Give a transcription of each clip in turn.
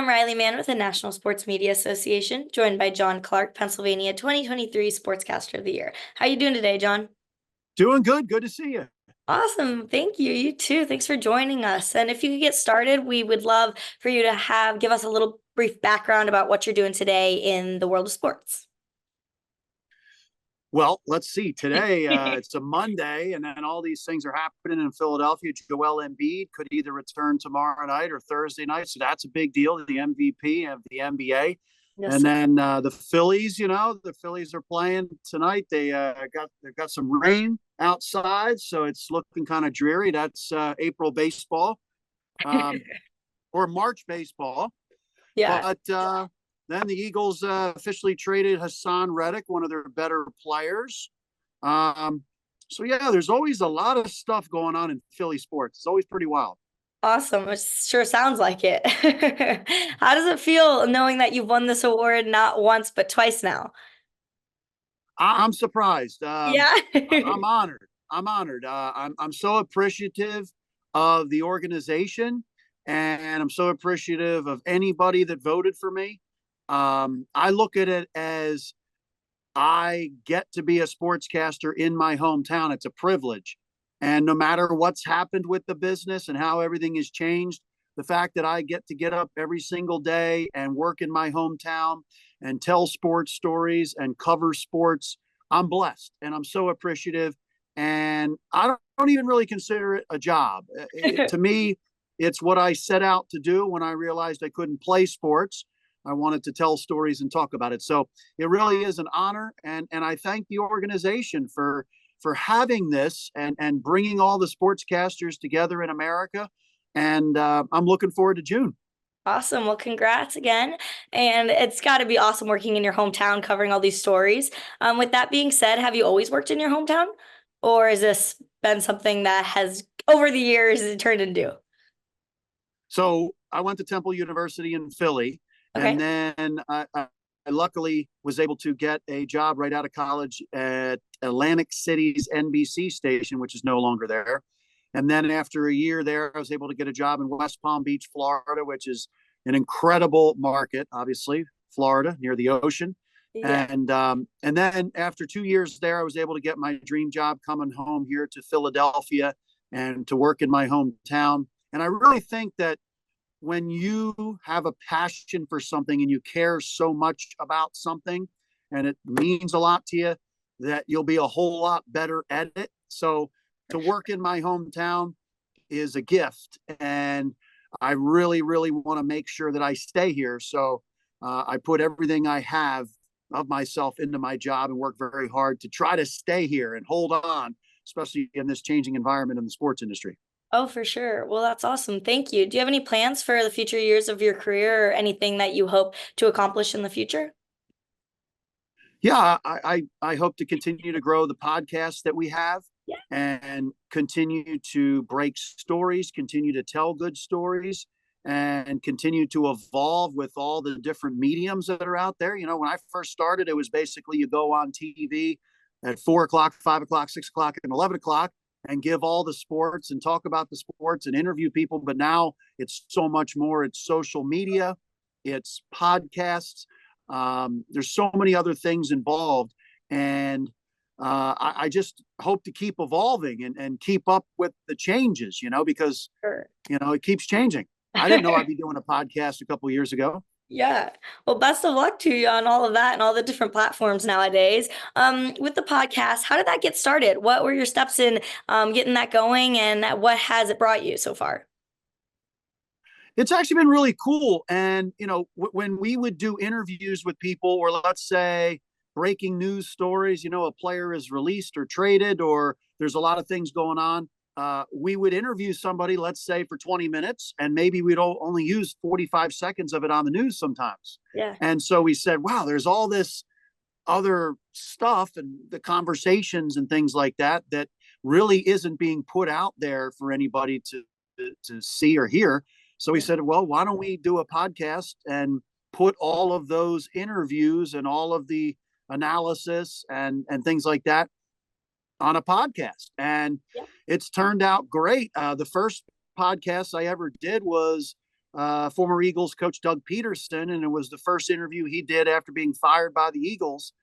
I'm Riley Mann with the National Sports Media Association, joined by John Clark, Pennsylvania 2023 Sportscaster of the Year. How are you doing today, John? Doing good. Good to see you. Awesome. Thank you. You too. Thanks for joining us. And if you could get started, we would love for you to give us a little brief background about what you're doing today in the world of sports. Well, let's see. Today, it's a Monday, and then all these things are happening in Philadelphia. Joel Embiid could either return tomorrow night or Thursday night, so that's a big deal. The MVP of the NBA, Yes, and sir. then the Phillies. The Phillies are playing tonight. They've got some rain outside, so it's looking kind of dreary. That's April baseball, um, or March baseball. Yeah. But then the Eagles officially traded Hassan Reddick, one of their better players. So yeah, there's always a lot of stuff going on in Philly sports. It's always pretty wild. Awesome. It sure sounds like it. How does it feel knowing that you've won this award not once, but twice now? I'm surprised. Yeah. I'm honored. I'm honored. I'm so appreciative of the organization, and I'm so appreciative of anybody that voted for me. I look at it as I get to be a sportscaster in my hometown. It's a privilege. And no matter what's happened with the business and how everything has changed, the fact that I get to get up every single day and work in my hometown and tell sports stories and cover sports, I'm blessed and I'm so appreciative. And I don't even really consider it a job. To me, it's what I set out to do when I realized I couldn't play sports. I wanted to tell stories and talk about it. So it really is an honor, and I thank the organization for having this and bringing all the sportscasters together in America. And I'm looking forward to June. Awesome. Well, congrats again. And it's got to be awesome working in your hometown, covering all these stories. With that being said, have you always worked in your hometown? Or has this been something that has, over the years, turned into? So I went to Temple University in Philly, Okay. and then I luckily was able to get a job right out of college at Atlantic City's NBC station, which is no longer there. And then after a year there, I was able to get a job in West Palm Beach, Florida, which is an incredible market, obviously, Florida, near the ocean. Yeah. And then after 2 years there, I was able to get my dream job coming home here to Philadelphia and to work in my hometown. And I really think that when you have a passion for something and you care so much about something and it means a lot to you, that you'll be a whole lot better at it. So to work in my hometown is a gift, and I really, really want to make sure that I stay here. So I put everything I have of myself into my job and work very hard to try to stay here and hold on, especially in this changing environment in the sports industry. Oh, for sure. Well, that's awesome. Thank you. Do you have any plans for the future years of your career or anything that you hope to accomplish in the future? Yeah, I hope to continue to grow the podcast that we have Yeah. and continue to break stories, continue to tell good stories, and continue to evolve with all the different mediums that are out there. When I first started, it was basically you go on TV at 4 o'clock, 5 o'clock, 6 o'clock, and 11 o'clock and give all the sports and talk about the sports and interview people. But now it's so much more. It's social media, it's podcasts. There's so many other things involved, and I just hope to keep evolving and keep up with the changes, because Sure. it keeps changing. I didn't know I'd be doing a podcast a couple of years ago. Yeah. Well, best of luck to you on all of that and all the different platforms nowadays. With the podcast, how did that get started? What were your steps in getting that going, and what has it brought you so far? It's actually been really cool. And, when we would do interviews with people, or let's say breaking news stories, a player is released or traded, or there's a lot of things going on. We would interview somebody, let's say for 20 minutes, and maybe we'd only use 45 seconds of it on the news sometimes. Yeah. And so we said, wow, there's all this other stuff and the conversations and things like that really isn't being put out there for anybody to see or hear. So we said, well, why don't we do a podcast and put all of those interviews and all of the analysis and things like that on a podcast? And Yeah. it's turned out great. The first podcast I ever did was former Eagles coach Doug Peterson, and it was the first interview he did after being fired by the Eagles.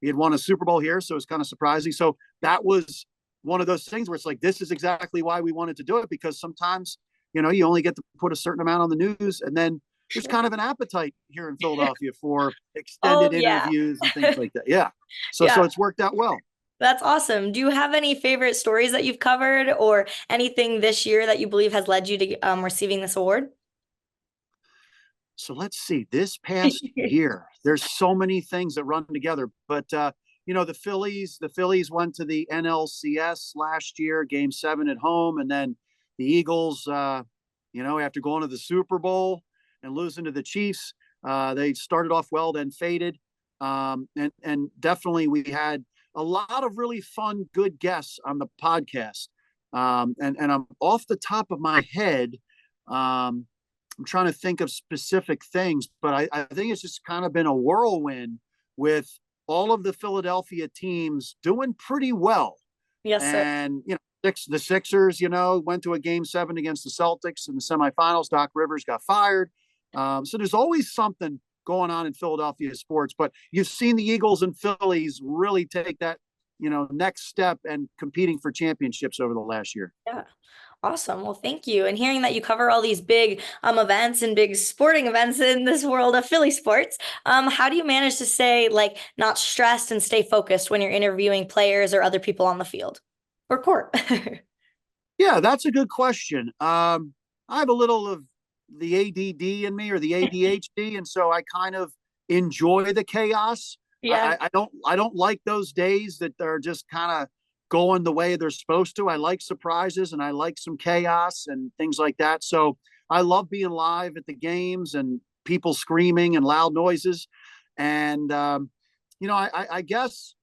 He had won a Super Bowl here, so it's kind of surprising. So that was one of those things where it's like, this is exactly why we wanted to do it, because sometimes, you only get to put a certain amount on the news, and then there's kind of an appetite here in Philadelphia for Oh extended yeah. interviews and things like that. Yeah. So Yeah, it's worked out well. that's awesome. Do you have any favorite stories that you've covered or anything this year that you believe has led you to receiving this award? So let's see, this past year, there's so many things that run together, but the Phillies went to the NLCS last year, game 7 at home. And then the Eagles, after going to the Super Bowl and losing to the Chiefs, they started off well, then faded. And definitely we had a lot of really fun, good guests on the podcast. And I'm off the top of my head. I'm trying to think of specific things, but I think it's just kind of been a whirlwind with all of the Philadelphia teams doing pretty well. Yes, sir. And, the Sixers, went to a game 7 against the Celtics in the semifinals. Doc Rivers got fired. So there's always something going on in Philadelphia sports, but you've seen the Eagles and Phillies really take that, next step and competing for championships over the last year. Yeah. Awesome. Well, thank you. And hearing that you cover all these big events and big sporting events in this world of Philly sports, how do you manage to stay like not stressed and stay focused when you're interviewing players or other people on the field or court? Yeah, that's a good question. I have a little of the ADD in me, or the ADHD, and so I kind of enjoy the chaos. Yeah. I don't like those days that they're just kind of going the way they're supposed to. I like surprises, and I like some chaos and things like that. So I love being live at the games and people screaming and loud noises. And I guess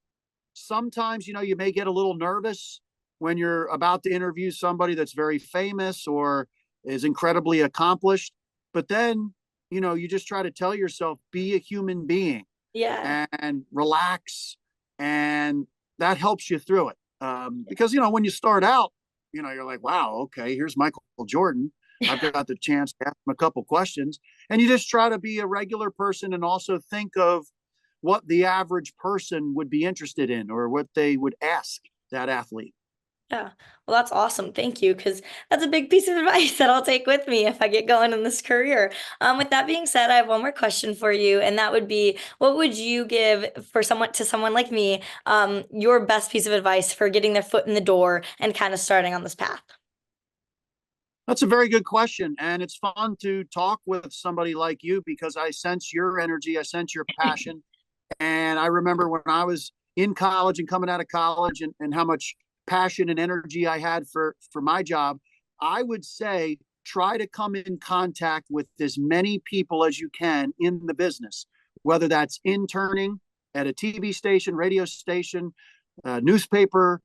sometimes you may get a little nervous when you're about to interview somebody that's very famous or is incredibly accomplished. But then, you just try to tell yourself, be a human being Yeah. and relax. And that helps you through it. Because, when you start out, you're like, wow, okay, here's Michael Jordan. I've got the chance to ask him a couple questions. And you just try to be a regular person and also think of what the average person would be interested in or what they would ask that athlete. Yeah. Well, that's awesome. Thank you. Because that's a big piece of advice that I'll take with me if I get going in this career. With that being said, I have one more question for you, and that would be, what would you give for someone like me, your best piece of advice for getting their foot in the door and kind of starting on this path? That's a very good question. And it's fun to talk with somebody like you because I sense your energy, I sense your passion. And I remember when I was in college and coming out of college, and how much passion and energy I had for my job. I would say try to come in contact with as many people as you can in the business, whether that's interning at a TV station, radio station, newspaper,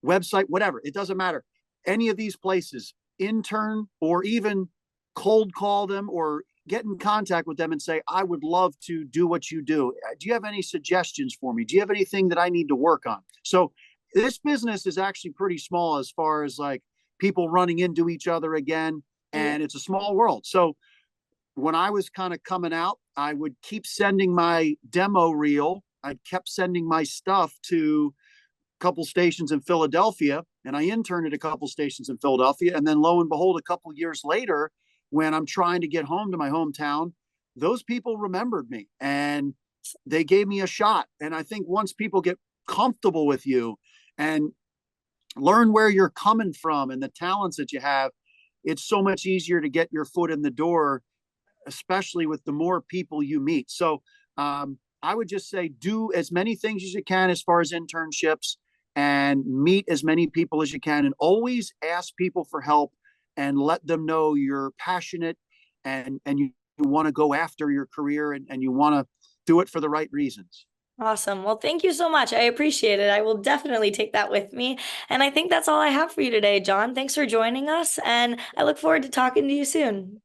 website, whatever. It doesn't matter. Any of these places, intern, or even cold call them or get in contact with them and say, I would love to do what you do. Do you have any suggestions for me? Do you have anything that I need to work on? So this business is actually pretty small as far as like people running into each other again. Yeah. And it's a small world. So when I was kind of coming out, I would keep sending my demo reel. I kept sending my stuff to a couple stations in Philadelphia, and I interned at a couple stations in Philadelphia. And then lo and behold, a couple years later, when I'm trying to get home to my hometown, those people remembered me and they gave me a shot. And I think once people get comfortable with you and learn where you're coming from and the talents that you have, it's so much easier to get your foot in the door, especially with the more people you meet. So I would just say do as many things as you can as far as internships and meet as many people as you can, and always ask people for help and let them know you're passionate and you want to go after your career, and you want to do it for the right reasons. Awesome. Well, thank you so much. I appreciate it. I will definitely take that with me. And I think that's all I have for you today, John. Thanks for joining us, and I look forward to talking to you soon.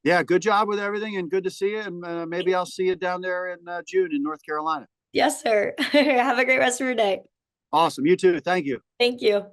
Yeah, good job with everything and good to see you. And maybe I'll see you down there in June in North Carolina. Yes, sir. Have a great rest of your day. Awesome. You too. Thank you. Thank you.